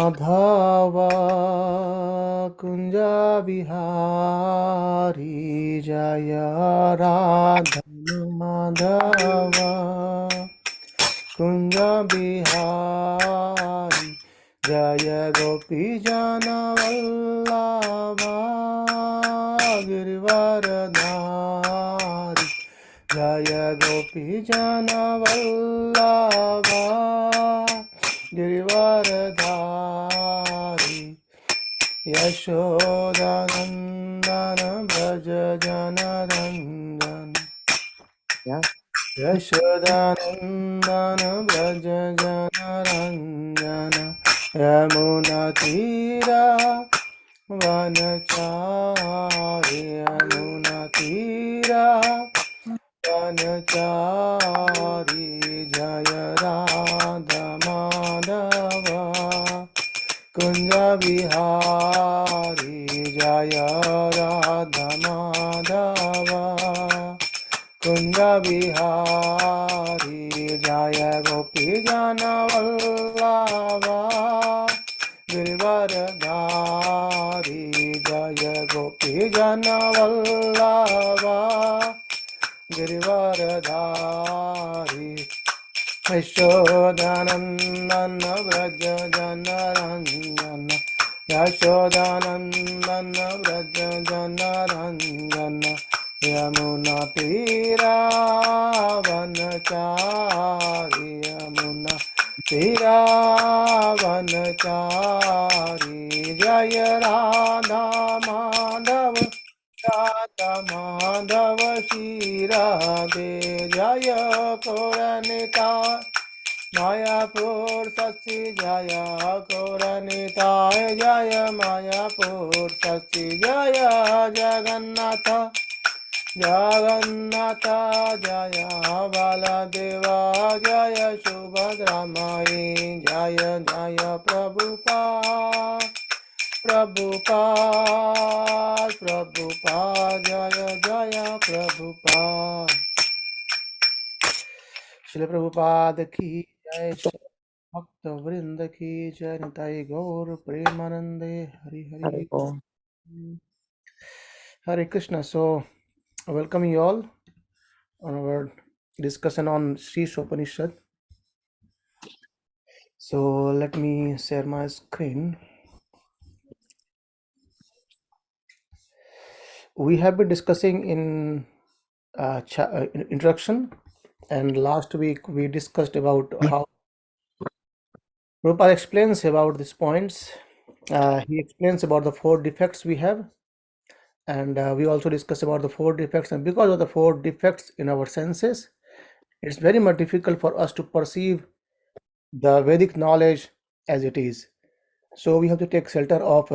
Madhava Kunja Bihari Jaya Radha Madhava Kunja Bihari Jaya Gopi Jana Vallabha Girivaradhari Jaya Gopi Jana Vallabha Girivaradhari Yashodanandana Braja Janaranjana Yashodanandana Braja Janaranjana Yamuna Tira Vanachari Yamuna Tira Vanachari Jaya Radha Madhava Kunja Bihari Jaya Radha Madhava Kunja Bihari Jaya Gopi Jana Vallabha Girivaradhari Jaya Gopi Jana Vallabha Girivaradhari Yashodanandana Braja Janaranjana Yashodanandana Braja Janaranjana Yamuna Tira Vanachari Yamuna Tira Vanachari Jaya Radha Madhava Radha Madhava Shira De Jaya Koranita Mayapur Satsi Jaya Koranita Jaya Mayapur Satsi Jaya Jagannatha Jagannatha Jaya Baladeva Jaya Subhadramai Jaya Jaya Prabhupada Prabhupada Prabhupada Jaya Jaya Prabhupada Srila Prabhupada ki jai Srila Bhakta Vrinda ki jai Nitai Gaur Premanande Hari Hari Hare Krishna. So welcome you all on our discussion on Sri Isopanishad. So let me share my screen. We have been discussing in introduction, and last week we discussed about how Prabhupada explains about these points. He explains about the 4 defects we have, and we also discussed about the 4 defects. And because of the 4 defects in our senses, it's very much difficult for us to perceive the Vedic knowledge as it is. So we have to take shelter of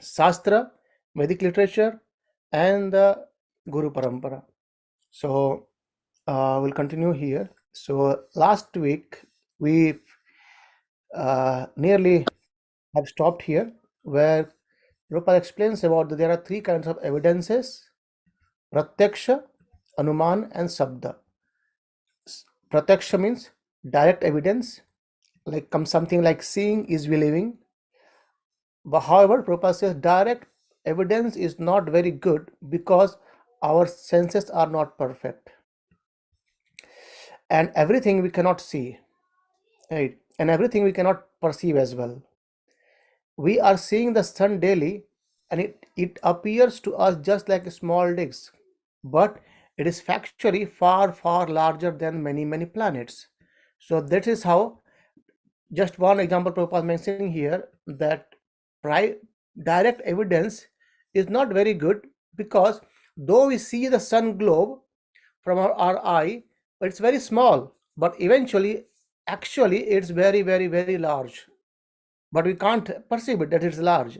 Shastra, Vedic literature, and the Guru Parampara. So we'll continue here. So last week we nearly have stopped here, where Prabhupada explains about that there are 3 kinds of evidences: Pratyaksha, Anuman, and Sabda. Pratyaksha means direct evidence, like something like seeing is believing. But however, Prabhupada says direct evidence is not very good because our senses are not perfect, and everything we cannot see, right? And everything we cannot perceive as well. We are seeing the sun daily, and it appears to us just like a small disk, but it is factually far larger than many planets. So that is how, just one example Prabhupada mentioning here, that direct evidence is not very good, because though we see the sun globe from our eye, it's very small, but actually it's very large, but we can't perceive it that it's large.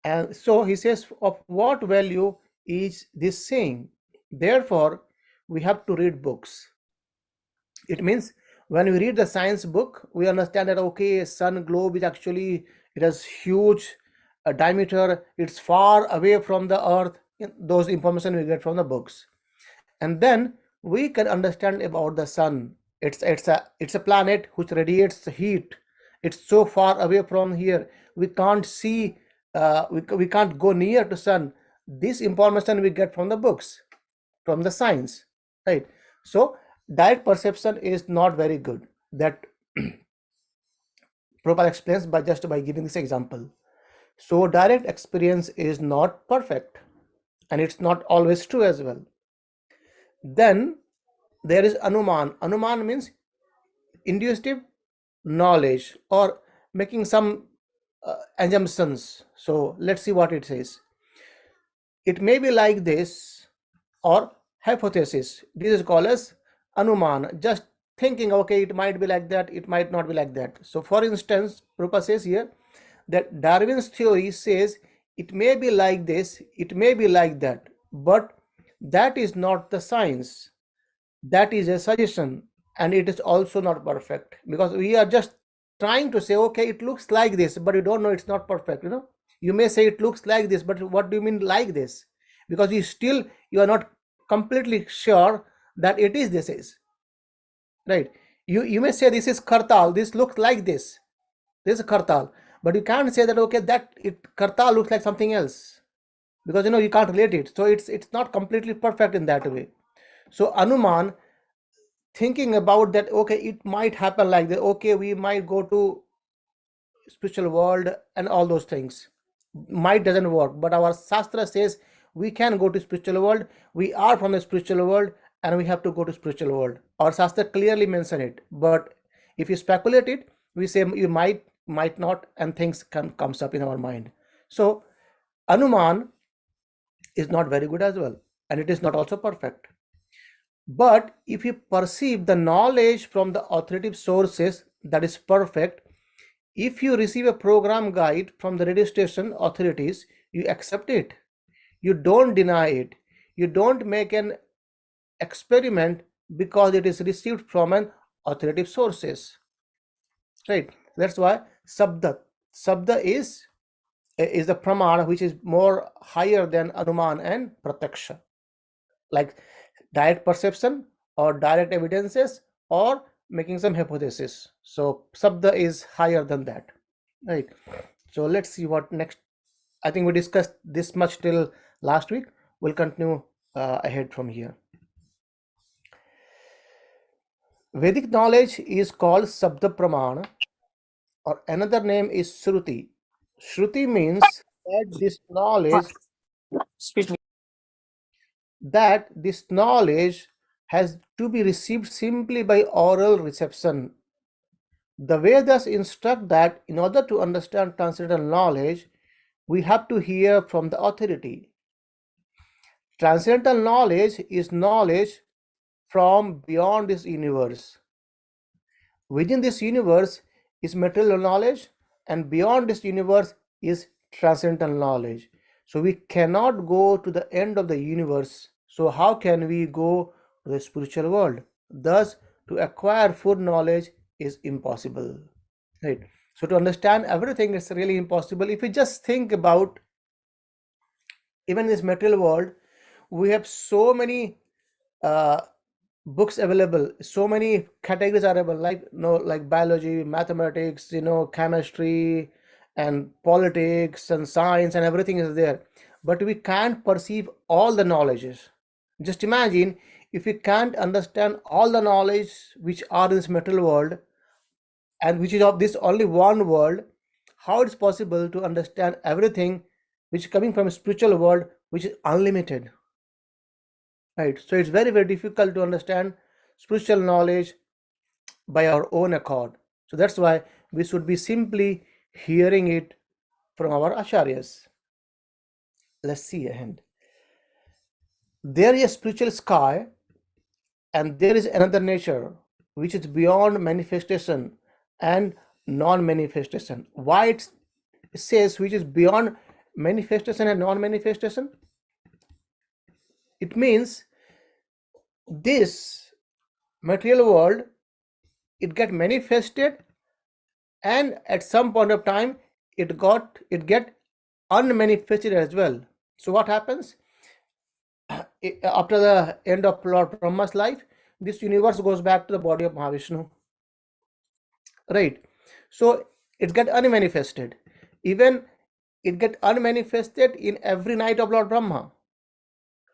And so he says, of what value is this saying? Therefore we have to read books. It means when we read the science book, we understand that okay, sun globe is actually, it has huge diameter, it's far away from the earth. Those information we get from the books, and then we can understand about the sun. It's a planet which radiates heat, It's so far away from here. We can't see, we can't go near to sun. This information we get from the books, from the science, right? So direct perception is not very good. That Prabhupada explains by just by giving this example. So direct experience is not perfect, and it's not always true as well. Then there is anuman. Anuman means inductive knowledge or making some assumptions. So let's see what it says. It may be like this, or hypothesis. This is called as anuman. Just thinking, okay, it might be like that, it might not be like that. So for instance, Rupa says here that Darwin's theory says it may be like this, it may be like that, but that is not the science. That is a suggestion, and it is also not perfect, because we are just trying to say, okay, it looks like this, but you don't know, it's not perfect. You may say it looks like this, but what do you mean like this? Because you are not completely sure that it is this is right. You may say this is kartal, this looks like this is kartal, but you can't say that, okay, that it kartal looks like something else, because you can't relate it. So it's not completely perfect in that way. So anuman, thinking about that, okay, it might happen like that, okay, we might go to spiritual world and all those things, might doesn't work, but our shastra says we can go to spiritual world, we are from the spiritual world, and we have to go to spiritual world. Our shastra clearly mention it, but if you speculate it, we say you might not, and things comes up in our mind. So anuman is not very good as well, and it is not also perfect. But if you perceive the knowledge from the authoritative sources, that is perfect. If you receive a program guide from the radio station authorities, you accept it. You don't deny it. You don't make an experiment because it is received from an authoritative sources. Right? That's why Sabda is the pramana which is more higher than Anuman and Pratyaksha. Like direct perception or direct evidences or making some hypothesis. So Sabda is higher than that. Right. So let's see what next. I think we discussed this much till last week. We'll continue ahead from here. Vedic knowledge is called Sabda Pramana, or another name is Shruti. Shruti means Excuse me. that this knowledge has to be received simply by oral reception. The Vedas instruct that in order to understand transcendental knowledge, we have to hear from the authority. Transcendental knowledge is knowledge from beyond this universe. Within this universe is material knowledge, and beyond this universe is transcendental knowledge. So we cannot go to the end of the universe. So how can we go to the spiritual world? Thus, to acquire full knowledge is impossible. Right. So to understand everything is really impossible. If you just think about, even in this material world, we have so many uh, books available, so many categories are available, like like biology, mathematics, chemistry, and politics and science, and everything is there, but we can't perceive all the knowledges. Just imagine, if we can't understand all the knowledge which are in this material world, and which is of this only one world, how it's possible to understand everything which is coming from a spiritual world which is unlimited? Right. So it's very, very difficult to understand spiritual knowledge by our own accord. So that's why we should be simply hearing it from our acharyas. Let's see ahead. There is a spiritual sky, and there is another nature which is beyond manifestation and non-manifestation. Why it says which is beyond manifestation and non-manifestation? It means this material world, it get manifested, and at some point of time it get unmanifested as well. So what happens? After the end of Lord Brahma's life, this universe goes back to the body of Mahavishnu, right? So it get unmanifested. Even it get unmanifested in every night of Lord Brahma.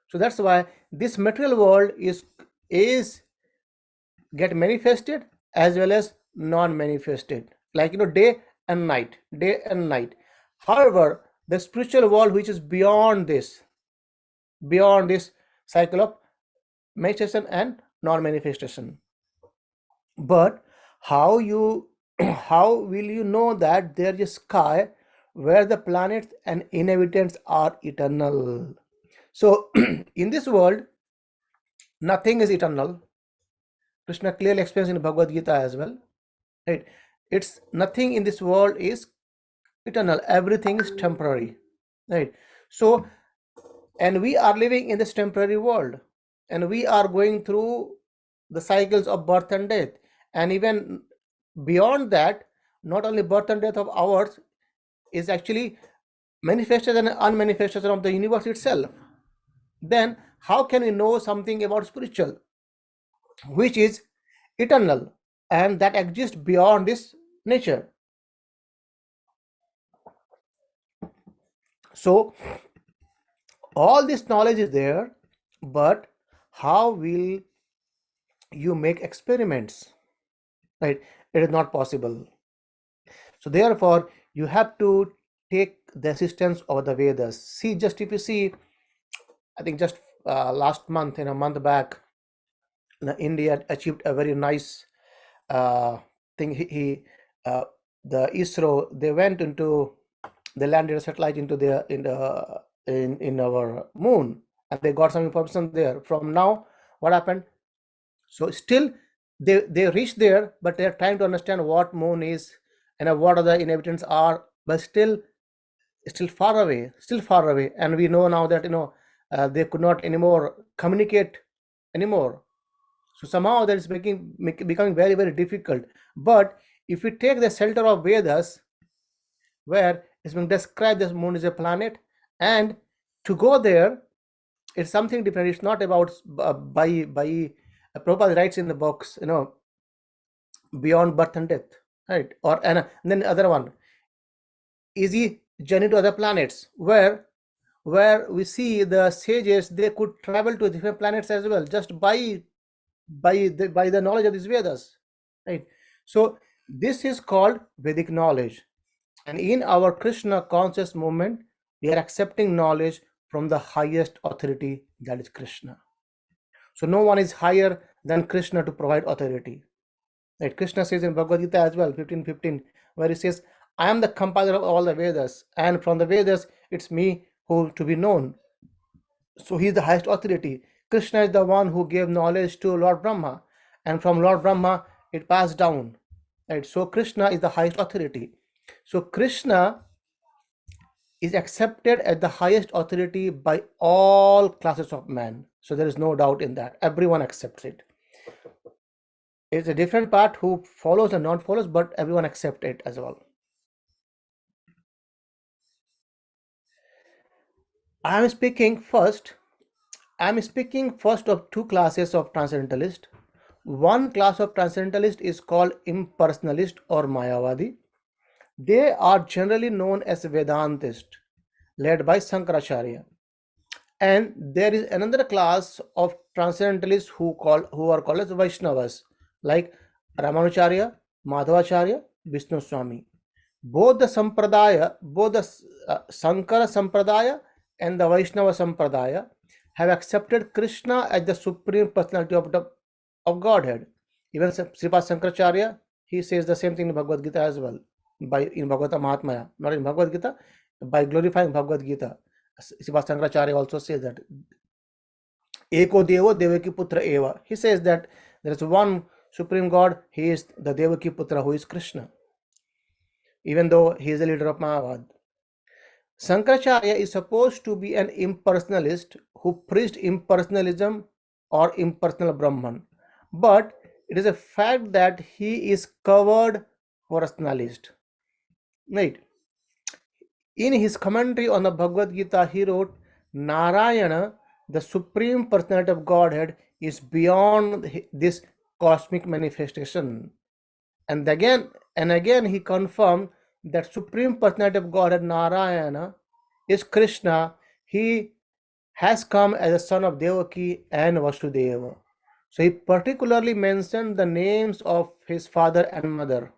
So that's why this material world is get manifested as well as non-manifested, like day and night. However, the spiritual world, which is beyond this cycle of manifestation and non-manifestation. But how you how will you know that there is a sky where the planets and inhabitants are eternal? So in this world, nothing is eternal. Krishna clearly explains in Bhagavad Gita as well. Right? It's nothing in this world is eternal. Everything is temporary. Right? So, and we are living in this temporary world, and we are going through the cycles of birth and death, and even beyond that, not only birth and death of ours is actually manifestation and unmanifestation of the universe itself. Then how can we know something about spiritual, which is eternal and that exists beyond this nature? So all this knowledge is there, but how will you make experiments? Right? It is not possible. So therefore, you have to take the assistance of the Vedas. See, just if you see, I think just last month, in a month back, India achieved a very nice thing. Uh, the ISRO, they went into, they landed a satellite into in our moon, and they got some information there. From now, what happened? So still they reached there, but they are trying to understand what moon is and what other inhabitants are, but still far away. And we know now that they could not anymore communicate anymore. So somehow that is becoming very, very difficult. But if we take the shelter of Vedas, where it's being described as moon is a planet, and to go there, it's something different. It's not about by Prabhupada writes in the box, beyond birth and death, right? And then the other one, easy journey to other planets, where we see the sages, they could travel to different planets as well, just by the knowledge of these Vedas, right? So this is called Vedic knowledge, and in our Krishna conscious movement, we are accepting knowledge from the highest authority, that is Krishna. So no one is higher than Krishna to provide authority. Right? Krishna says in Bhagavad Gita as well, 15:15, where he says, I am the compiler of all the Vedas, and from the Vedas, it's me who to be known. So he is the highest authority. Krishna is the one who gave knowledge to Lord Brahma, and from Lord Brahma, it passed down. Right? So Krishna is the highest authority. So Krishna is accepted as the highest authority by all classes of men. So there is no doubt in that. Everyone accepts it. It's a different part who follows and not follows, but everyone accepts it as well. I'm speaking first of two classes of transcendentalist. One class of transcendentalist is called impersonalist or Mayavadi. They are generally known as Vedantist, led by Sankaracharya. And there is another class of transcendentalists who are called as Vaishnavas, like Ramanujarya, Madhavacharya, Vishnu Swami. Both the Sankara Sampradaya and the Vaishnava Sampradaya have accepted Krishna as the supreme personality of Godhead. Even Sripad Sankaracharya, he says the same thing in Bhagavad Gita as well, in Bhagavata Mahatmaya, not in Bhagavad Gita, by glorifying Bhagavad Gita. Sripad Sankaracharya also says that Eko Devo Devaki Putra Eva. He says that there is one supreme God, he is the Devaki Putra, who is Krishna, even though he is the leader of Mayavad. Sankaracharya is supposed to be an impersonalist who preached impersonalism or impersonal Brahman, but it is a fact that he is covered personalist. Right? In his commentary on the Bhagavad Gita, he wrote, Narayana, the supreme personality of Godhead, is beyond this cosmic manifestation. And again he confirmed that Supreme Personality of Godhead Narayana is Krishna. He has come as a son of Devaki and Vasudeva. So he particularly mentioned the names of his father and mother.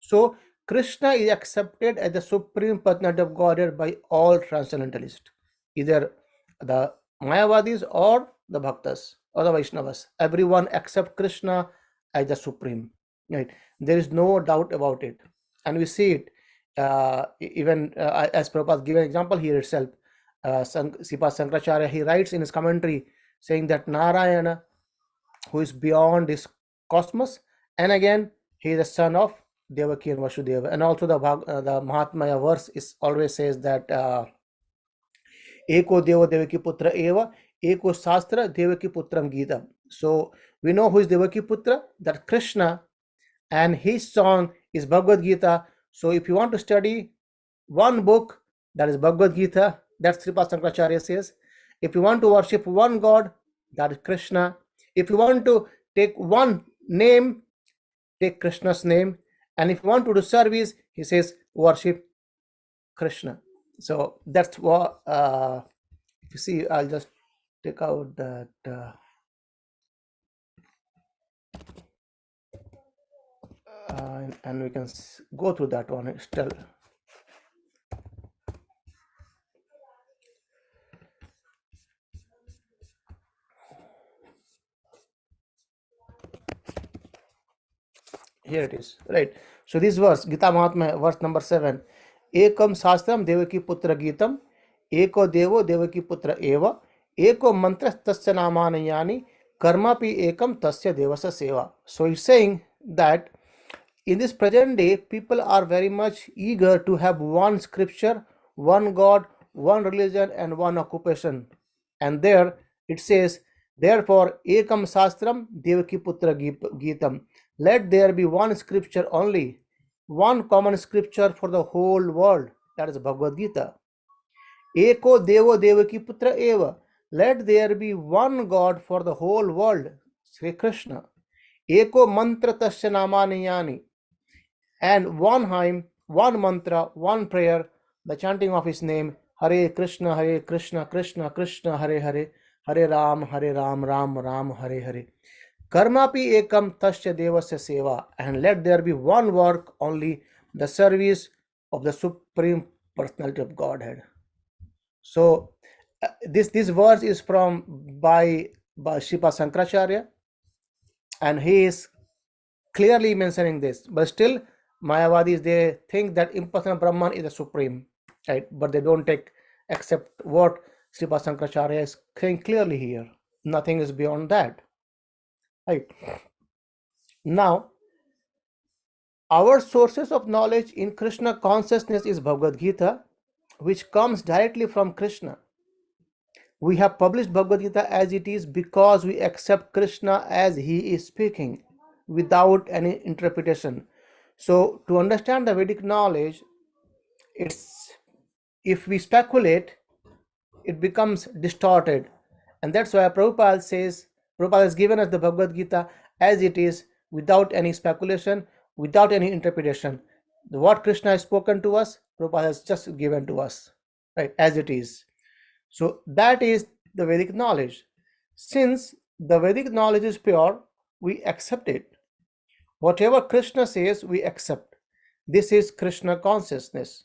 So Krishna is accepted as the supreme personality of Godhead by all transcendentalists, either the Mayavadis or the Bhaktas or the Vaishnavas. Everyone accept Krishna as the supreme. Right? There is no doubt about it, and we see it even as Prabhupada given example here itself. Sripad Sankaracharya, he writes in his commentary saying that Narayana, who is beyond this cosmos, and again he is the son of Devaki and Vasudeva. And also the Mahatmya verse is always says that Eko Devo Devaki Putra Eva, Eko Sastra Devaki Putram Gita. So we know who is Devaki Putra, that Krishna, and his song is Bhagavad Gita. So if you want to study one book, that is Bhagavad Gita, that's Sripad Sankaracharya says. If you want to worship one God, that is Krishna. If you want to take one name, take Krishna's name. And if you want to do service, he says worship Krishna. So that's what, if you see, I'll just take out that. And we can go through that one still. Here it is, right? So this verse, Gita Mahatmya, verse number 7. Ekam Sastram Devaki Putra Gitam, Eko Devo Devaki Putra Eva, Eko Mantra Tasya Namanayani, Karma Pi Ekam Tasya Devasa Seva. So he's saying that in this present day, people are very much eager to have one scripture, one God, one religion, and one occupation. And there it says, therefore, Ekam Sastram Devaki Putra Gitam. Let there be one scripture only, one common scripture for the whole world. That is Bhagavad Gita. Eko Devo Devaki Putra Eva. Let there be one God for the whole world. Sri Krishna. Eko Mantra Tasya Namanayani. And one hymn, one mantra, one prayer, the chanting of his name, Hare Krishna, Krishna Krishna, Hare Hare, Hare Ram, Ram Ram, Hare Hare. Karmapi ekam tasya devasya seva. And let there be one work only, the service of the Supreme Personality of Godhead. So this verse is from by Sripad Sankaracharya, and he is clearly mentioning this. But still, Mayavadis, they think that impersonal Brahman is the supreme, right? But they don't accept what Sripad Sankaracharya is saying clearly here. Nothing is beyond that, right? Now, our sources of knowledge in Krishna consciousness is Bhagavad Gita, which comes directly from Krishna. We have published Bhagavad Gita as it is because we accept Krishna as he is speaking without any interpretation. So to understand the Vedic knowledge, it's if we speculate, it becomes distorted. And that's why Prabhupada has given us the Bhagavad Gita as it is, without any speculation, without any interpretation. What Krishna has spoken to us, Prabhupada has just given to us, right, as it is. So that is the Vedic knowledge. Since the Vedic knowledge is pure, we accept it. Whatever Krishna says, we accept. This is Krishna consciousness.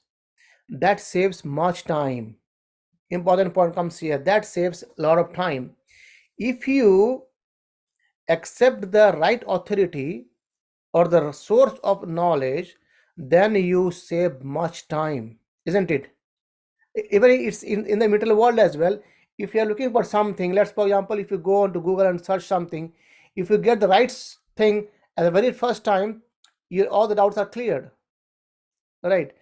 That saves much time. Important point comes here. That saves a lot of time. If you accept the right authority or the source of knowledge, then you save much time, isn't it? Even it's in the material world as well. If you are looking for something, let's for example, if you go on to Google and search something, if you get the right thing at the very first time, all the doubts are cleared, right?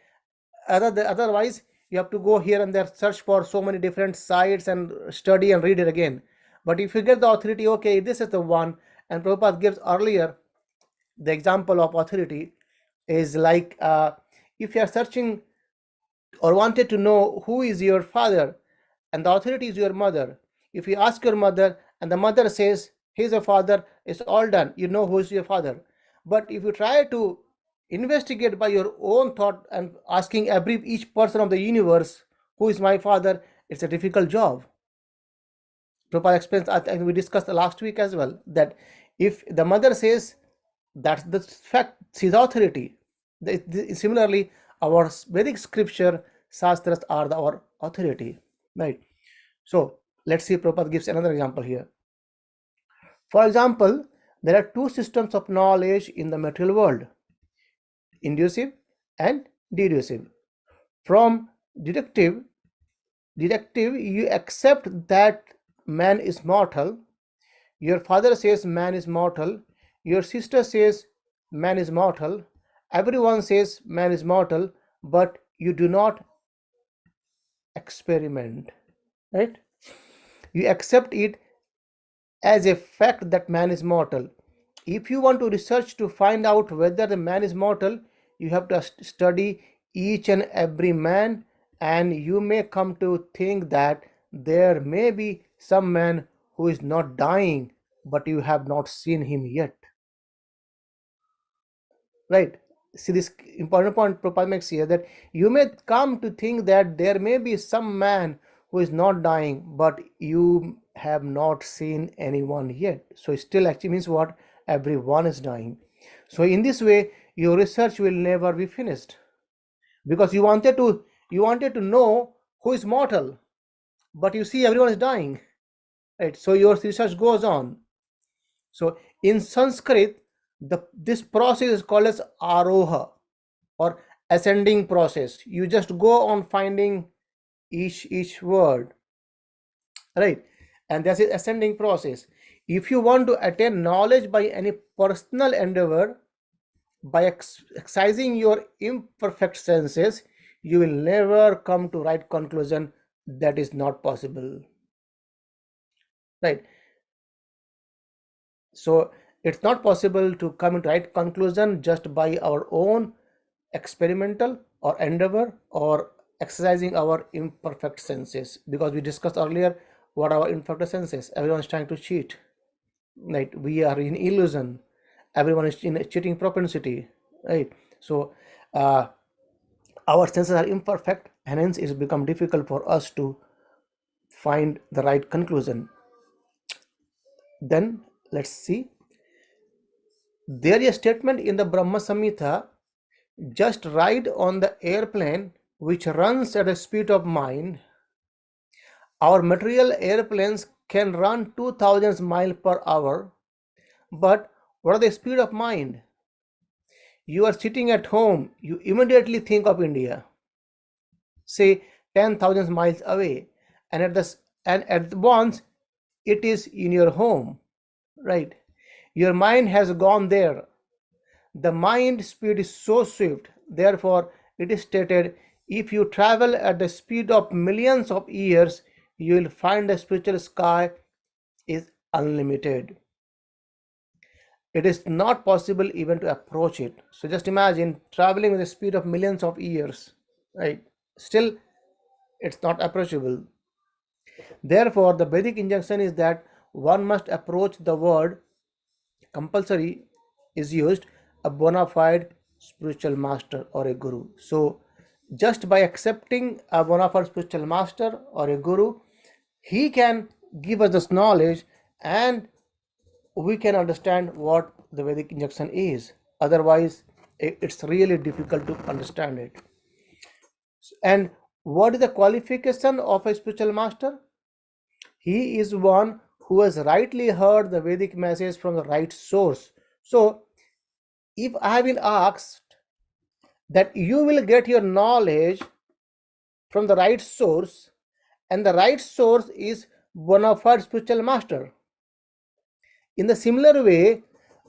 Otherwise you have to go here and there, search for so many different sites and study and read it again. But if you get the authority, okay, this is the one. And Prabhupada gives earlier the example of authority is like if you are searching or wanted to know who is your father, and the authority is your mother. If you ask your mother and the mother says he's a father, it's all done, you know who is your father. But if you try to investigate by your own thought and asking each person of the universe, who is my father, it's a difficult job. Prabhupada explains, I think we discussed last week as well, that if the mother says that's the fact, she's authority. Similarly, our Vedic scripture, Shastras are our authority, right? So let's see, Prabhupada gives another example here. For example, there are two systems of knowledge in the material world: inducive and deducive. From deductive, you accept that man is mortal. Your father says man is mortal. Your sister says man is mortal. Everyone says man is mortal, but you do not experiment, right? You accept it as a fact that man is mortal. If you want to research to find out whether the man is mortal, you have to study each and every man, and you may come to think that there may be some man who is not dying, but you have not seen him yet, right? See this important point Prabhupada makes here, that you may come to think that there may be some man who is not dying, but you have not seen anyone yet. So it still actually means what? Everyone is dying. So in this way, your research will never be finished, because you wanted to know who is mortal, but you see everyone is dying, right? So your research goes on. So in Sanskrit, this process is called as aroha, or ascending process. You just go on finding each word, right? And this is ascending process. If you want to attain knowledge by any personal endeavor, by exercising your imperfect senses, you will never come to right conclusion. That is not possible, right? So it's not possible to come to right conclusion just by our own experimental or endeavor or exercising our imperfect senses, because we discussed earlier what our imperfect senses. Everyone is trying to cheat, right? We are in illusion. Everyone is in a cheating propensity, right? So our senses are imperfect, and hence it's become difficult for us to find the right conclusion. Then let's see, there is a statement in the Brahma Samhita: just ride on the airplane which runs at the speed of mind. Our material airplanes can run 2000 miles per hour, but what is the speed of mind? You are sitting at home, you immediately think of India, say 10,000 miles away, and at once it is in your home, right? Your mind has gone there. The mind speed is so swift, therefore it is stated, if you travel at the speed of millions of years, you will find the spiritual sky is unlimited. It is not possible even to approach it. So just imagine traveling with the speed of millions of years, right? Still, it's not approachable. Therefore, the Vedic injunction is that one must approach the word, compulsory is used, a bona fide spiritual master or a guru. So just by accepting a bona fide spiritual master or a guru, he can give us this knowledge, and we can understand what the Vedic injunction is. Otherwise, it's really difficult to understand it. And what is the qualification of a spiritual master? He is one who has rightly heard the Vedic message from the right source. So if I have been asked that you will get your knowledge from the right source, and the right source is bona fide spiritual master, in the similar way,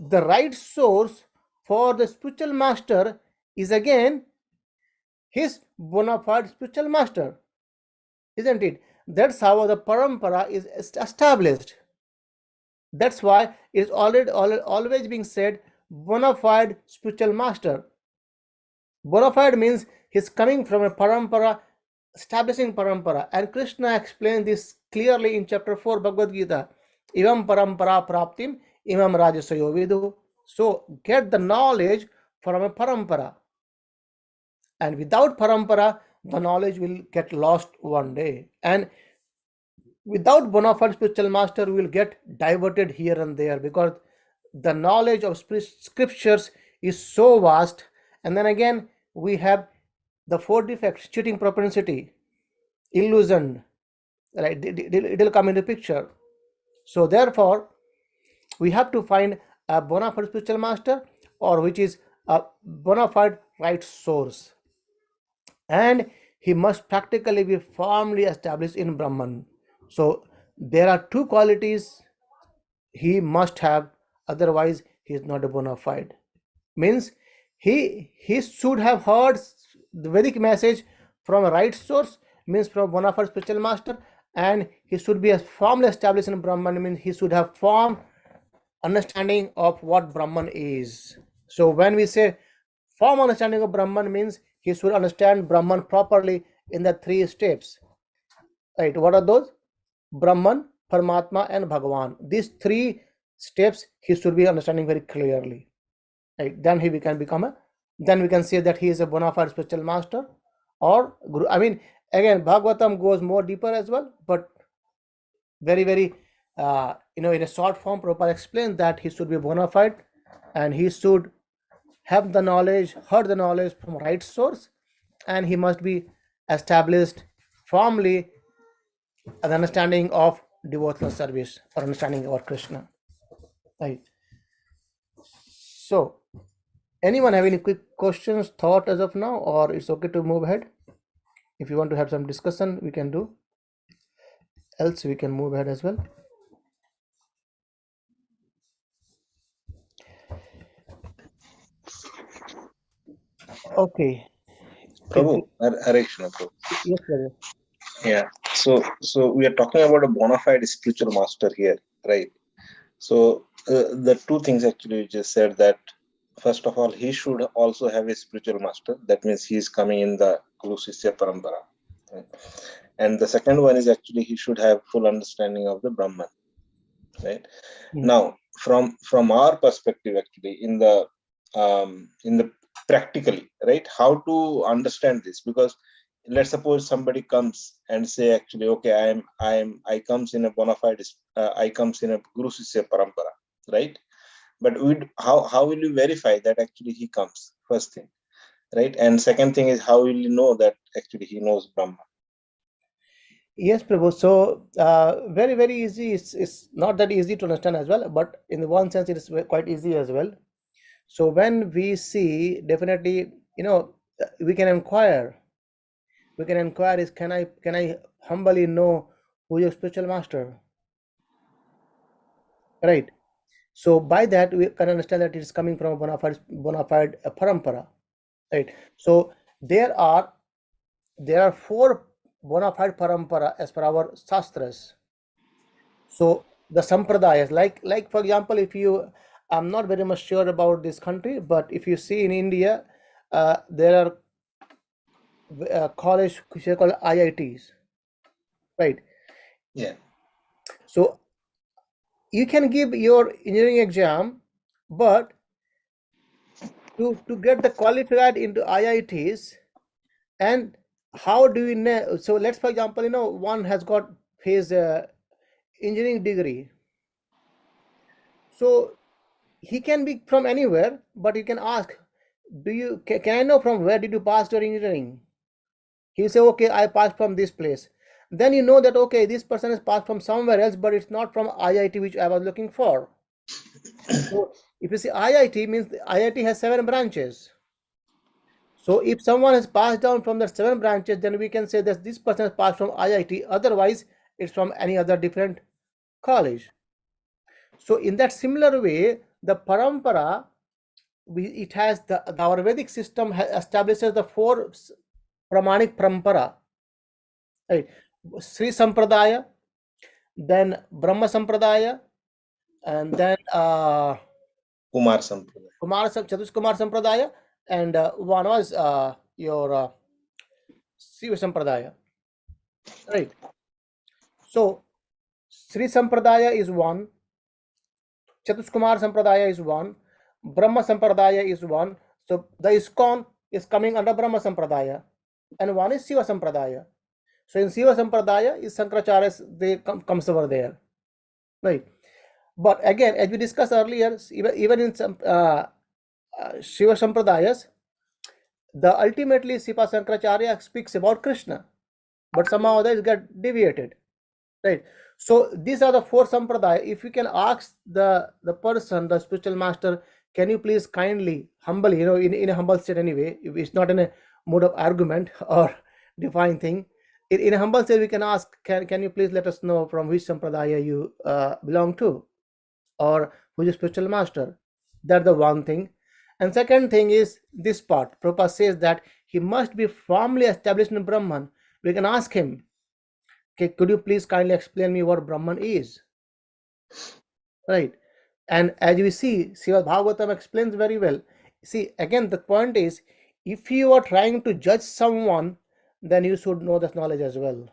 the right source for the spiritual master is again his bona fide spiritual master, isn't it? That's how the parampara is established. That's why it's always being said bona fide spiritual master. Bona fide means he's coming from a parampara, establishing parampara. And Krishna explained this clearly in chapter 4 Bhagavad Gita. Ivam parampara praptim imam rajasayo vidu. So get the knowledge from a parampara. And without parampara, the knowledge will get lost one day. And without bona fide spiritual master, we will get diverted here and there, because the knowledge of scriptures is so vast. And then again, we have the four defects: cheating propensity, illusion, right? It will come into picture. So therefore, we have to find a bona fide spiritual master, or which is a bona fide right source, and he must practically be firmly established in Brahman. So there are two qualities he must have, otherwise he is not a bona fide. Means he should have heard the Vedic message from a right source, means from bona fide spiritual master, and he should be firmly established in Brahman, means he should have firm understanding of what Brahman is. So when we say firm understanding of Brahman, means he should understand Brahman properly in the three steps. Right? What are those? Brahman, Paramatma, and Bhagavan. These three steps he should be understanding very clearly. Right? Then he can become a. Then we can say that he is a bona fide spiritual master or guru. I mean, again, Bhagavatam goes more deeper as well, but very in a short form, Prabhupada explains that he should be bona fide, and he should have the knowledge, heard the knowledge from right source, and he must be established firmly an understanding of devotional service or understanding about Krishna. Right. So, anyone have any quick questions, thought as of now, or it's okay to move ahead? If you want to have some discussion, we can do. Else, we can move ahead as well. Okay. Prabhu, Hare Krishna, Prabhu. Yes, sir. Yeah. So we are talking about a bona fide spiritual master here, right? So the two things actually you just said, that first of all, he should also have a spiritual master. That means he is coming in the Guru Sishya Parampara. Right? And the second one is actually he should have full understanding of the Brahman. Right? Now, from our perspective, actually, in the practically, right, how to understand this? Because let's suppose somebody comes and say, actually, okay, I comes in a bona fide, I comes in a Guru Sishya Parampara, right? But how will you verify that actually he comes? First thing, right? And second thing is, how will you know that actually he knows Brahma? Yes, Prabhu. So very easy. It's not that easy to understand as well, but in one sense, it is quite easy as well. So when we see, definitely, we can inquire. We can inquire: is can I humbly know who your spiritual master? Right. So by that we can understand that it is coming from a bona fide parampara. Right. So there are four bona fide parampara as per our shastras. So the sampradayas, like for example, if you, I'm not very much sure about this country, but if you see in India, there are college which are called IITs, right? Yeah. So you can give your engineering exam, but to get the qualified into IITs, and how do we know? So let's, for example, one has got his engineering degree, so he can be from anywhere, but you can ask, can I know from where did you pass your engineering? He say, okay, I passed from this place. Then you know that, okay, this person has passed from somewhere else, but it's not from IIT which I was looking for. So if you see IIT, means IIT has 7 branches. So if someone has passed down from the 7 branches, then we can say that this person has passed from IIT. Otherwise, it's from any other different college. So in that similar way, the parampara, it has our Vedic system establishes the 4 pramanic parampara, right? Sri Sampradaya, then Brahma Sampradaya, and then Kumar Sampradaya. Chatush Kumar Sampradaya, and one was your Siva Sampradaya, right? So Sri Sampradaya is one, Chatush Kumar Sampradaya is one, Brahma Sampradaya is one. So the ISKCON is coming under Brahma Sampradaya, and one is Shiva Sampradaya. So in Shiva Sampradaya is Shankaracharya, they comes over there, right? But again, as we discussed earlier, even in some Shiva Sampradayas, the ultimately Shiva Shankaracharya speaks about Krishna, but somehow others get deviated, right? So these are the four sampradaya. If you can ask the person, the spiritual master, can you please kindly humbly, in a humble state anyway, if it's not in a mode of argument or define thing, in a humble state we can ask, can you please let us know from which sampradaya you belong to, or who is spiritual master. That's the one thing. And second thing is this part. Prabhupada says that he must be firmly established in Brahman. We can ask him, okay, could you please kindly explain me what Brahman is? Right. And as we see, Srimad Bhagavatam explains very well. See, again, the point is, if you are trying to judge someone, then you should know this knowledge as well.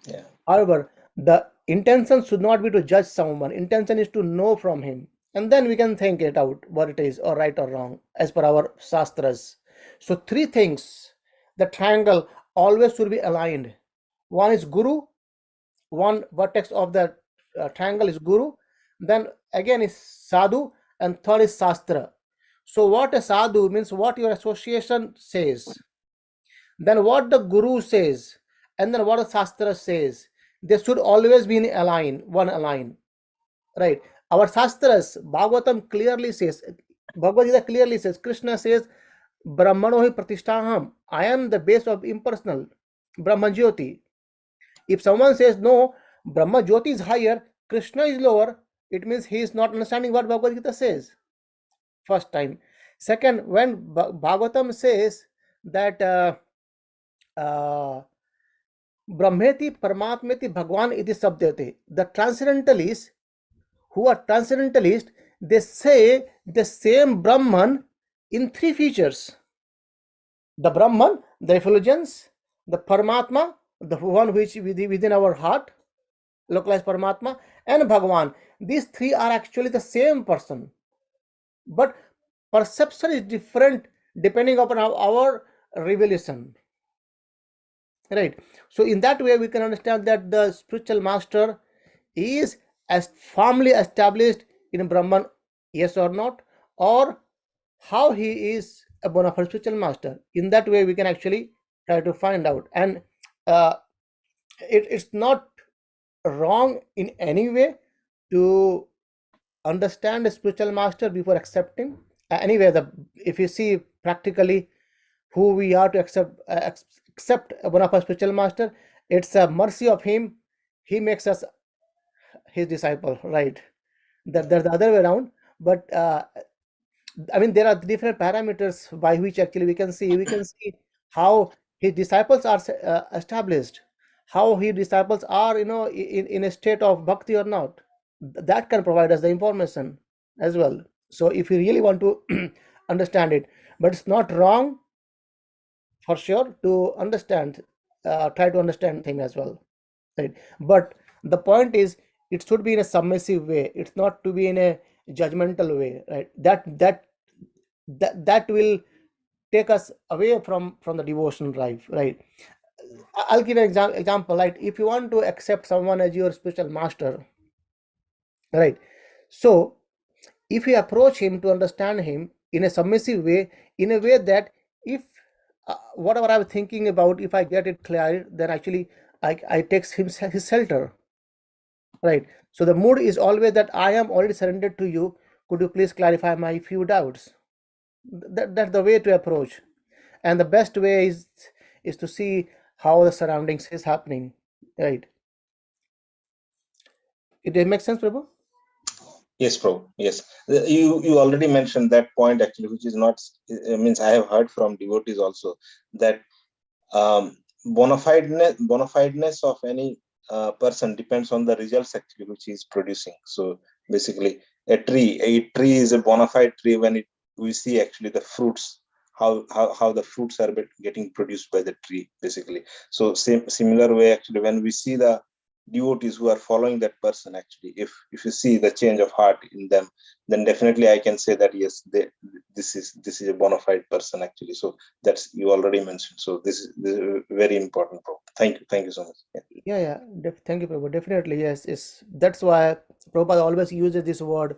Yeah. However, the intention should not be to judge someone. Intention is to know from him. And then we can think it out what it is, or right or wrong, as per our shastras. So three things. The triangle always should be aligned. One is Guru, one vertex of the triangle is Guru, then again is Sadhu, and third is Shastra. So what a Sadhu means, what your association says, then what the Guru says, and then what the Shastra says. They should always be in one align, right? Our Shastras, Bhagavatam clearly says, Bhagavad Gita clearly says, Krishna says, Brahmano hi pratishtaham, I am the base of impersonal, Brahman Jyoti. If someone says no, Brahma Jyoti is higher, Krishna is lower, it means he is not understanding what Bhagavad Gita says. First time. Second, when Bhagavatam says that Brahmeti Paramatmeti Bhagwan iti sabdete, the transcendentalists who are transcendentalists, they say the same Brahman in three features: the Brahman, the effulgence, the Paramatma, the one which within our heart, localized Paramatma, and Bhagwan. These three are actually the same person, but perception is different depending upon our revelation, right? So in that way we can understand that the spiritual master is as firmly established in Brahman, yes or not, or how he is a bona fide spiritual master. In that way we can actually try to find out. And uh, it's not wrong in any way to understand a spiritual master before accepting. Anyway, if you see practically who we are to accept one of our spiritual master, it's a mercy of him. He makes us his disciple, right? That there's the other way around. But I mean, there are different parameters by which actually we can see how his disciples are established, how his disciples are, in a state of bhakti or not. That can provide us the information as well. So if you really want to understand it, but it's not wrong for sure to understand, try to understand thing as well, right? But the point is, it should be in a submissive way. It's not to be in a judgmental way, right? That will take us away from the devotion life, right? I'll give an example. Like, if you want to accept someone as your spiritual master, right? So if you approach him to understand him in a submissive way, in a way that if whatever I'm thinking about, if I get it clear, then actually I take his shelter, right? So the mood is always that I am already surrendered to you, could you please clarify my few doubts. That's the way to approach. And the best way is to see how the surroundings is happening, right? It makes sense, Prabhu? Yes, bro. Yes, you already mentioned that point actually, which is not means I have heard from devotees also that bona fideness of any person depends on the results actually which he is producing. So basically, a tree is a bona fide tree when we see actually the fruits, how the fruits are getting produced by the tree basically. So similar way actually, when we see the devotees who are following that person, actually, if you see the change of heart in them, then definitely I can say that yes, this is a bona fide person, actually. So that's, you already mentioned. So this is very important, bro. Thank you so much. Yeah. Yeah, yeah. Thank you, Prabhu. Definitely, yes. That's why Prabhupada always uses this word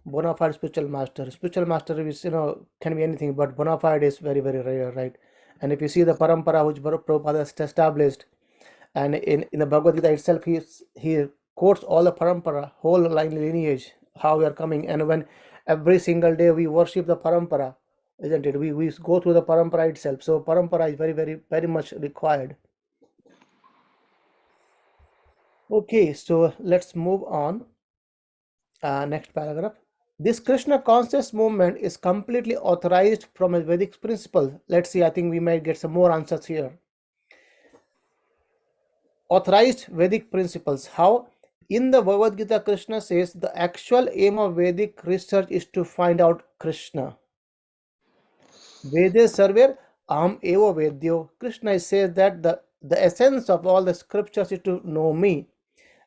bona fide spiritual master. Spiritual master is, can be anything, but bona fide is very, very rare, right? And if you see the parampara which Prabhupada has established, and in the Bhagavad Gita itself, he quotes all the parampara, whole line lineage, how we are coming, and when every single day we worship the parampara, isn't it? We go through the parampara itself. So parampara is very, very, very much required. Okay, so let's move on. Next paragraph. This Krishna conscious movement is completely authorized from a Vedic principle. Let's see, I think we might get some more answers here. Authorized Vedic principles. How? In the Bhagavad Gita, Krishna says the actual aim of Vedic research is to find out Krishna. Vede Sarver Aham Evo Vedyo. Krishna says that the essence of all the scriptures is to know me.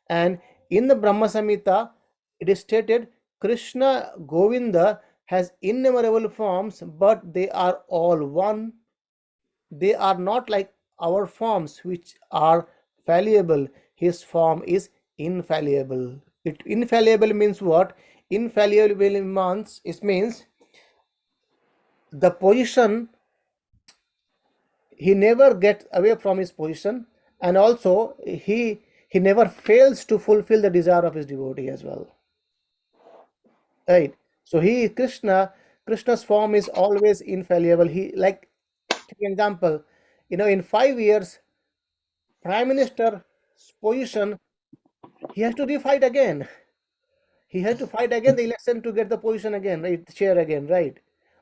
And in the Brahma Samhita, it is stated Krishna Govinda has innumerable forms, but they are all one. They are not like our forms, which are fallible. His form is infallible. Infallible means what? Infallible means the position, he never gets away from his position, and also he never fails to fulfill the desire of his devotee as well. Right. So Krishna's form is always infallible. He, like, take an example, in 5 years, prime minister's position, he has to refight again. He has to fight again the election to get the position again, right? Chair again, right?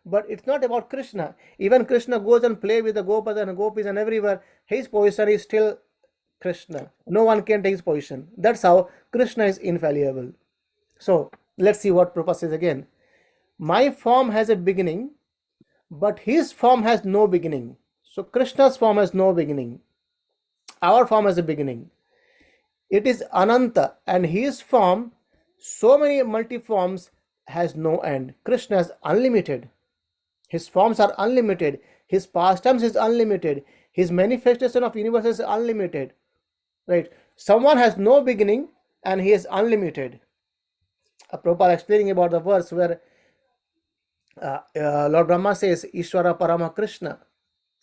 But it's not about Krishna. Even Krishna goes and play with the gopas and gopis and everywhere. His position is still Krishna. No one can take his position. That's how Krishna is infallible. So let's see what Prabhupada says again. My form has a beginning, but his form has no beginning. So Krishna's form has no beginning. Our form has a beginning. It is Ananta, and his form, so many multiforms, has no end. Krishna is unlimited. His forms are unlimited. His pastimes is unlimited. His manifestation of universe is unlimited. Right? Someone has no beginning and he is unlimited. Prabhupada explaining about the verse where Lord Brahma says, Ishvara Parama Krishna,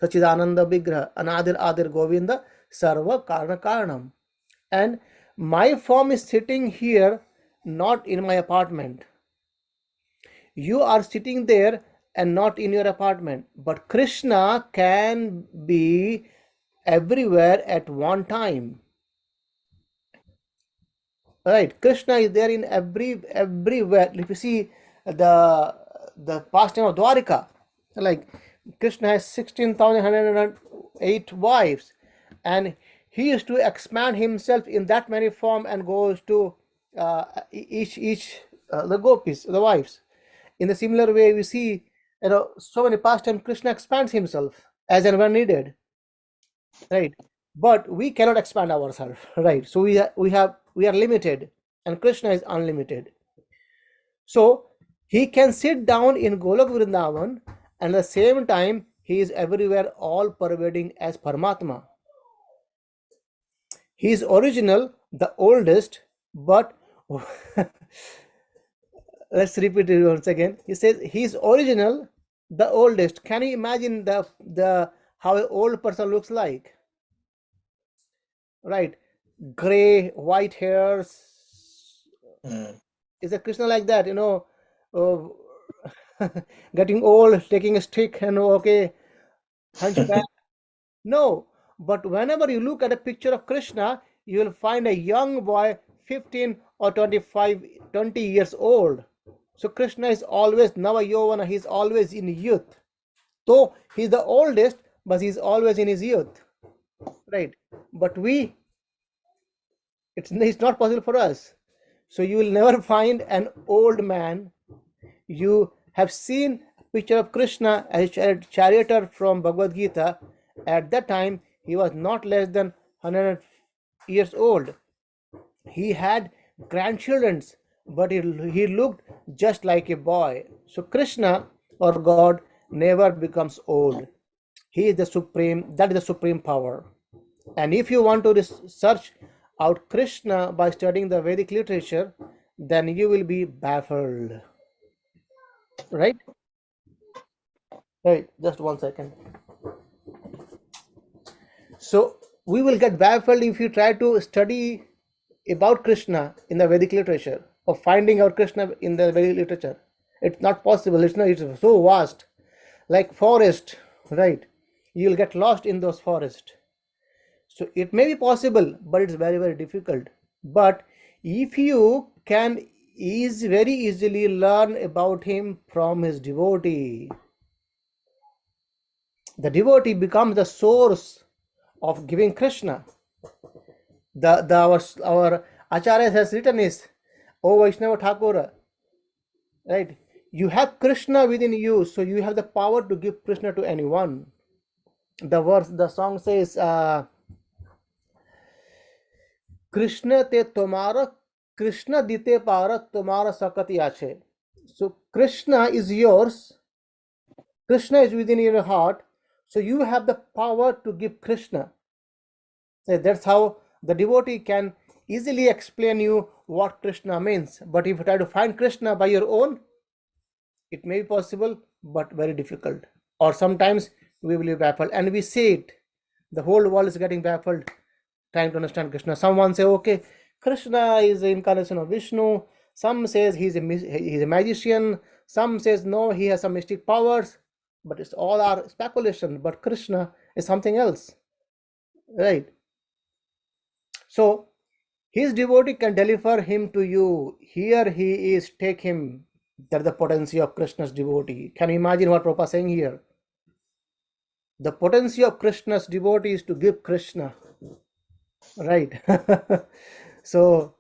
Sachidananda Vigraha, Anadir Adir Govinda, Sarva Karna Karanam. And my form is sitting here, not in my apartment. You are sitting there and not in your apartment. But Krishna can be everywhere at one time. Right? Krishna is there in everywhere. If you see the past name of Dwarika, like Krishna has 16,108 wives, and he used to expand himself in that many form and goes to each the gopis, the wives. In the similar way, we see, so many past time Krishna expands himself as and when needed, right? But we cannot expand ourselves, right? So we are limited, and Krishna is unlimited. So he can sit down in Golok Vrindavan, and at the same time he is everywhere, all pervading as Paramatma. He is original, the oldest, but let's repeat it once again. He says he is original, the oldest. Can you imagine the how an old person looks like? Right? Gray, white hairs. Mm. Is a Krishna like that? Getting old, taking a stick, and okay, hunchback. No, but whenever you look at a picture of Krishna, you will find a young boy, 15 or 25, 20 years old. So Krishna is always Nava Yovana, he's always in youth. Though he's the oldest, but he's always in his youth. Right? But it's not possible for us. So you will never find an old man. You have seen a picture of Krishna as a charioteer from Bhagavad Gita. At that time, he was not less than 100 years old. He had grandchildren, but he looked just like a boy. So Krishna or God never becomes old. He is the supreme, that is the supreme power. And if you want to search out Krishna by studying the Vedic literature, then you will be baffled. Right? Right. Just 1 second. So we will get baffled if you try to study about Krishna in the Vedic literature or finding out Krishna in the Vedic literature. It's not possible. It's not. It's so vast, like forest, right? You'll get lost in those forests. So it may be possible, but it's very very difficult. But if you can very easily learn about him from his devotee, the devotee becomes the source of giving Krishna. Our Acharya has written is, O Vaishnava Thakur, right? You have Krishna within you, so you have the power to give Krishna to anyone. The song says, Krishna te tomara, Krishna dite para tomara sakati ache. So Krishna is yours, Krishna is within your heart, so you have the power to give Krishna. That's how the devotee can easily explain you what Krishna means. But if you try to find Krishna by your own, it may be possible, but very difficult. Or sometimes we will be baffled, and we see it. The whole world is getting baffled trying to understand Krishna. Someone say, okay, Krishna is the incarnation of Vishnu. Some says he's a magician. Some says no, he has some mystic powers. But it's all our speculation. But Krishna is something else, right? So his devotee can deliver him to you. Here he is, take him. That's the potency of Krishna's devotee. Can you imagine what Prabhupada is saying here? The potency of Krishna's devotee is to give Krishna. Right. So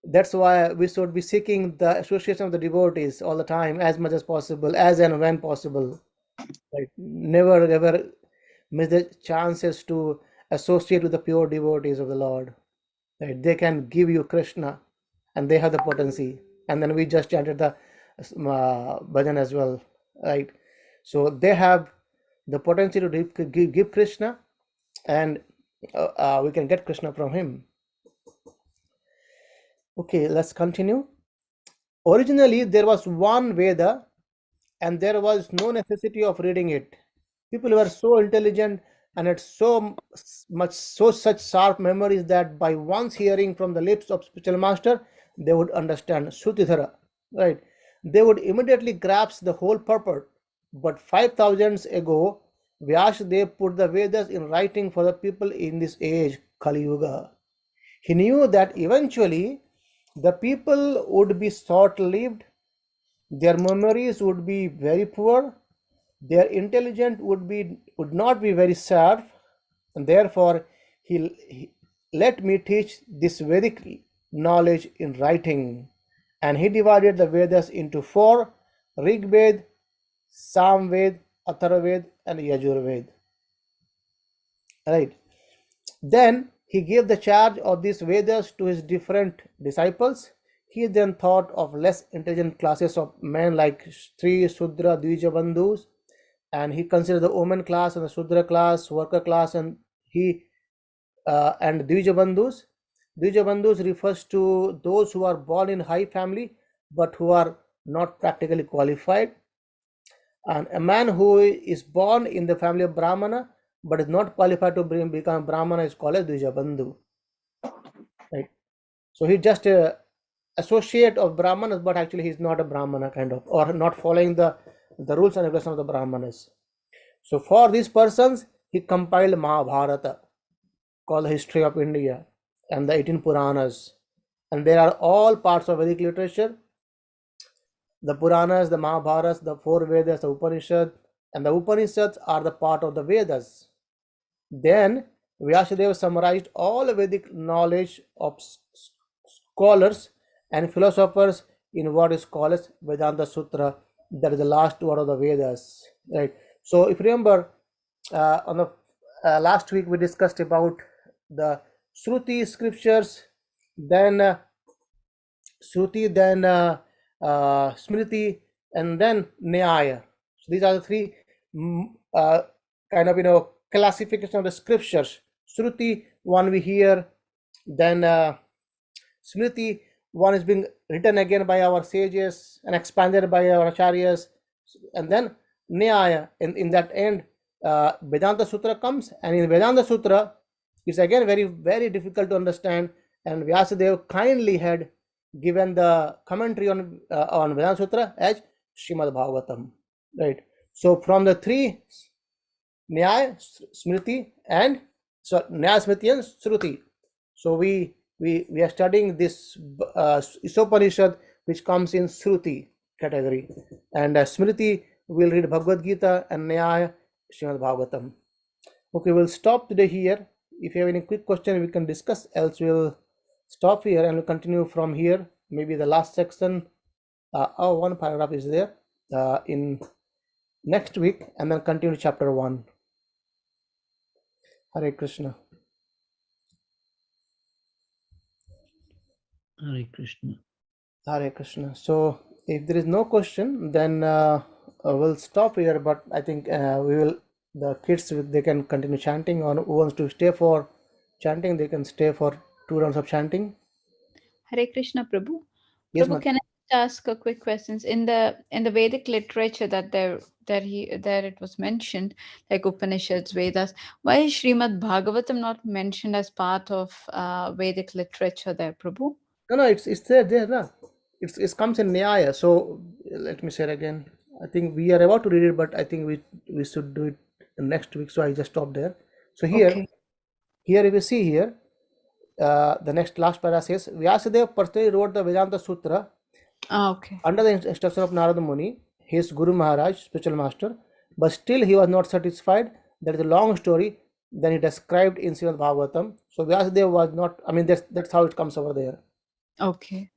that's why we should be seeking the association of the devotees all the time, as much as possible, as and when possible. Right. Never ever miss the chances to associate with the pure devotees of the Lord. Right. They can give you Krishna, and they have the potency. And then we just chanted the bhajan as well. Right. So they have the potency to give Krishna, and we can get Krishna from him. Okay, let's continue. Originally, there was one Veda and there was no necessity of reading it. People were so intelligent and had such sharp memories that by once hearing from the lips of spiritual master, they would understand Sutidhara, right? They would immediately grasp the whole purport. But 5,000 ago, Vyasadeva put the Vedas in writing for the people in this age, Kali Yuga. He knew that eventually the people would be short lived, their memories would be very poor, their intelligence would not be very sharp, and therefore he let me teach this Vedic knowledge in writing. And he divided the Vedas into four: Rig Ved, Sam Ved, Atharvaved, and Yajurved. Right. Then he gave the charge of these Vedas to his different disciples. He then thought of less intelligent classes of men like Stri, Sudra, Dvija Bandhus, and he considered the woman class and the Sudra class, worker class, and Dvija Bandhus. Dvija Bandhus refers to those who are born in high family but who are not practically qualified. And a man who is born in the family of Brahmana but is not qualified to become Brahmana is called as Dvija Bandhu. Right. So he's just a associate of Brahmanas, but actually he's not a Brahmana kind of, or not following the rules and regulations of the Brahmanas. So for these persons, he compiled Mahabharata, called the History of India, and the 18 Puranas. And they are all parts of Vedic literature. The Puranas, the Mahabharata, the four Vedas, the Upanishad, and the Upanishads are the part of the Vedas. Then Vyasadeva summarized all Vedic knowledge of scholars and philosophers in what is called as Vedanta Sutra, that is the last word of the Vedas. Right. So if you remember, on the last week we discussed about the Shruti scriptures then Shruti, then Smriti, and then Nyaya. So these are the three kind of classification of the scriptures. Shruti, one we hear, then Smriti, one is being written again by our sages and expanded by our acharyas, and then Nyaya. In that end, Vedanta Sutra comes, and in Vedanta Sutra, it's again very very difficult to understand. And Vyasadeva kindly had given the commentary on Vedanta Sutra as Srimad Bhagavatam, right? So from the three, Nyaya, Smriti, and so Nyaya, Smriti, and Shruti. So we are studying this Isopanishad, which comes in Shruti category, and Smriti will read Bhagavad Gita, and Nyaya Srimad Bhagavatam. Okay, we'll stop today here. If you have any quick question, we can discuss. Else, we'll stop here and we'll continue from here. Maybe the last section. One paragraph is there in next week, and then continue chapter 1. Hare Krishna. Hare Krishna. Hare Krishna. So if there is no question, then we'll stop here. But I think the kids, they can continue chanting, or who wants to stay for chanting, they can stay for 2 rounds of chanting. Hare Krishna, Prabhu. Yes, Prabhu, ma'am. can I just ask a quick question? In the Vedic literature that it was mentioned, like Upanishads, Vedas, why is Srimad Bhagavatam not mentioned as part of Vedic literature there, Prabhu? No, it's there, no. It comes in Nyaya. So let me say it again. I think we are about to read it, but I think we should do it next week. So I just stopped there. So Okay. here if you see here, the last para says Vyasadeva personally wrote the Vedanta Sutra Okay. under the instruction of Narada Muni, his Guru Maharaj, spiritual master, but still he was not satisfied. That is a long story. Then he described in Srimad Bhagavatam. So Vyasadeva was not. I mean, that's how it comes over there. Okay.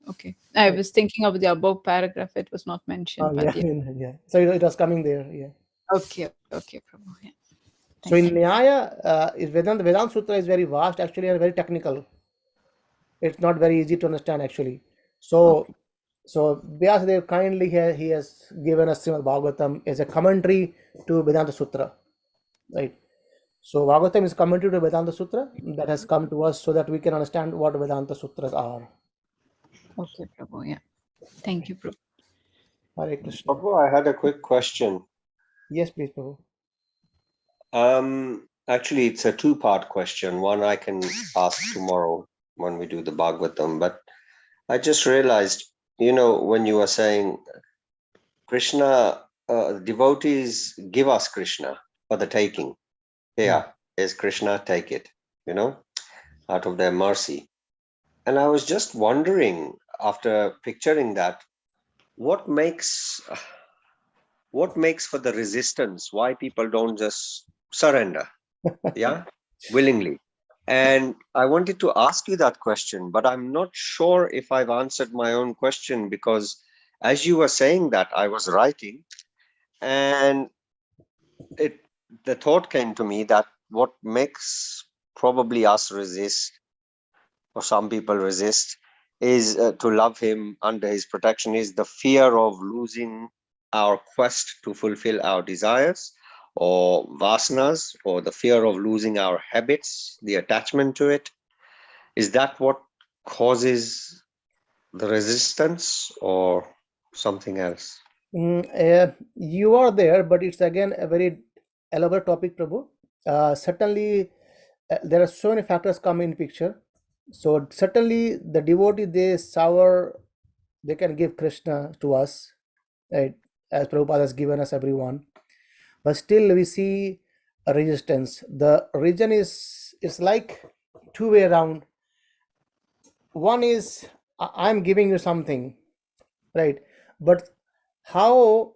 I Right. was thinking of the above paragraph. It was not mentioned, but Yeah, yeah. So it was coming there. Yeah. Okay, Prabhu. Yeah. So in Thank you. Nyaya, Vedanta Sutra is very vast actually and very technical. It's not very easy to understand actually. So Okay. so Vyasadeva kindly he has given us Srimad Bhagavatam as a commentary to Vedanta Sutra, right? So Bhagavatam is commentary to Vedanta Sutra that has come to us so that we can understand what Vedanta Sutras are. Okay, Prabhu. Yeah. Thank you, Prabhu. Hare Krishna. Prabhu, I had a quick question. Yes, please, Prabhu. Actually, it's a two-part question. One I can ask tomorrow when we do the Bhagavatam, but I just realized, when you were saying Krishna, devotees give us Krishna for the taking. Here is Krishna, take it, out of their mercy. And I was just wondering, after picturing that, what makes for the resistance? Why people don't just surrender? Yeah, willingly. And I wanted to ask you that question, but I'm not sure if I've answered my own question, because as you were saying that, I was writing, and the thought came to me that what makes probably us resist, or some people resist, is to love him under his protection, is the fear of losing our quest to fulfill our desires or vasanas, or the fear of losing our habits, the attachment to it. Is that what causes the resistance, or something else? You are there, but it's again a very elaborate topic, Prabhu. Certainly, there are so many factors come in picture. So certainly, the devotee they can give Krishna to us, right? As Prabhupada has given us everyone, but still we see a resistance. The reason is it's like two-way around. One is I'm giving you something, right? But how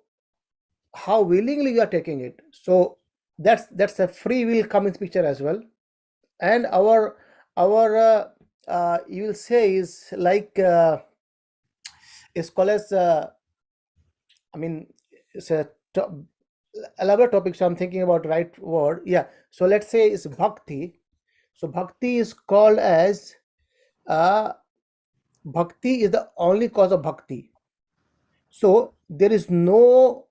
willingly you are taking it. So that's a free will come in picture as well. And our you will say is like is called as I mean it's a elaborate topic, so I'm thinking about right word. Yeah, so let's say it's bhakti. So bhakti is called as Bhakti is the only cause of bhakti. So there is no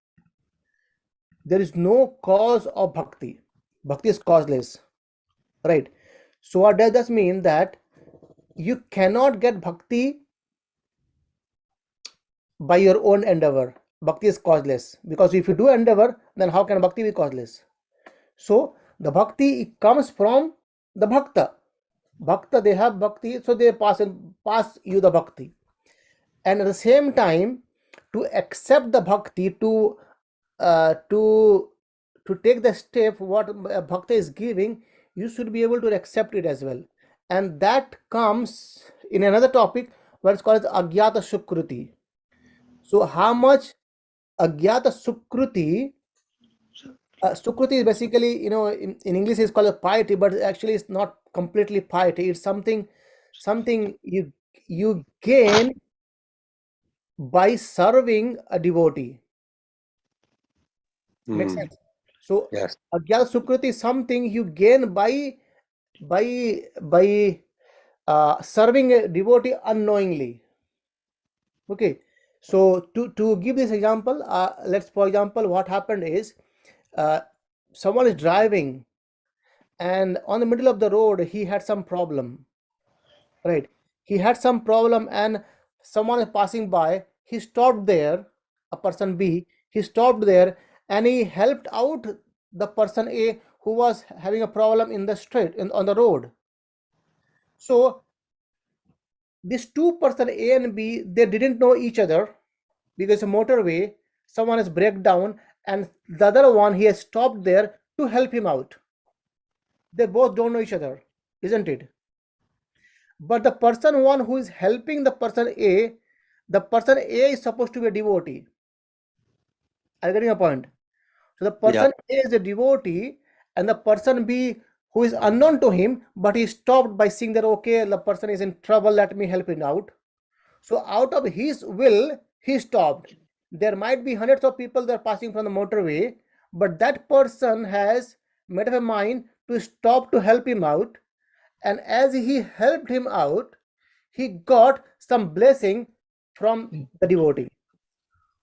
cause of bhakti. Bhakti is causeless, right? So what does that mean? That you cannot get bhakti by your own endeavor. Bhakti is causeless, because if you do endeavor, then how can bhakti be causeless? So the bhakti comes from the bhakta. Bhakta, they have bhakti, so they pass you the bhakti. And at the same time, to accept the bhakti, to take the step what bhakta is giving, you should be able to accept it as well. And that comes in another topic, what is called as agyata sukruti. So how much agyata sukruti, sukruti is basically, in English it's called a piety, but actually it's not completely piety. It's something you gain by serving a devotee. Makes sense? So Yes. agyata sukriti is something you gain by serving a devotee unknowingly. Okay, so to give this example, let's, for example, what happened is, someone is driving, and on the middle of the road he had some problem, right? He had some problem, and someone is passing by. He stopped there, a person B. He stopped there, and he helped out the person A who was having a problem in the street, on the road. So these two person A and B, they didn't know each other, because a motorway, someone has breakdown, and the other one, he has stopped there to help him out. They both don't know each other, isn't it? But the person one who is helping the person A, the person A is supposed to be a devotee. Are you getting a point? So the person A is a devotee, and the person B, who is unknown to him, but he stopped by seeing that, okay, the person is in trouble, let me help him out. So out of his will, he stopped. There might be hundreds of people that are passing from the motorway, but that person has made up a mind to stop to help him out. And as he helped him out, he got some blessing from the devotee.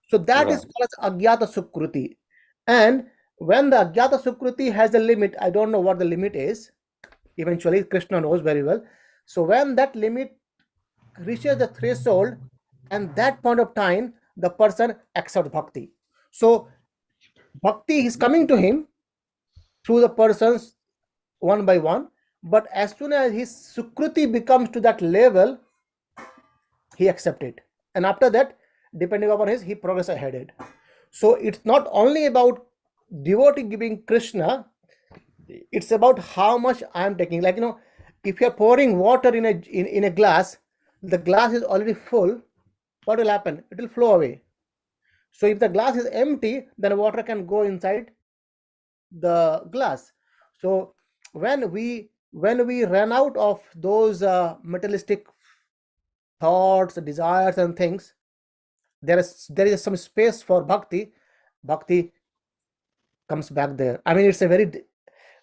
So that is called as agyata sukruti. And when the agyata sukruti has a limit, I don't know what the limit is. Eventually, Krishna knows very well. So when that limit reaches the threshold, and that point of time, the person accepts bhakti. So bhakti is coming to him through the persons one by one, but as soon as his sukruti becomes to that level, he accepts it, and after that, depending upon his, he progresses ahead. So it's not only about devotee giving Krishna, it's about how much I am taking. Like, if you're pouring water in a glass, the glass is already full, what will happen? It will flow away. So if the glass is empty, then water can go inside the glass. So when we run out of those materialistic thoughts, desires, and things, there is some space for bhakti. Bhakti comes back there. I mean, it's a very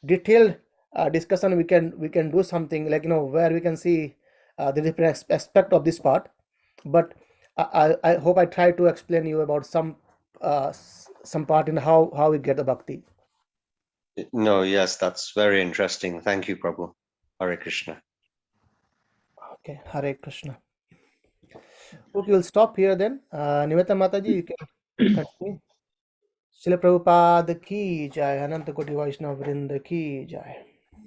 detailed discussion. We can do something like, where we can see the different aspect of this part. But I hope I try to explain you about some part in how we get the bhakti. No, yes, that's very interesting. Thank you, Prabhu. Hare Krishna. Okay, Hare Krishna. Okay, we'll stop here then. Niveta Mataji, you can continue. Srila Prabhupada ki jai, Ananta Koti Vaishnava Vrinda ki jai.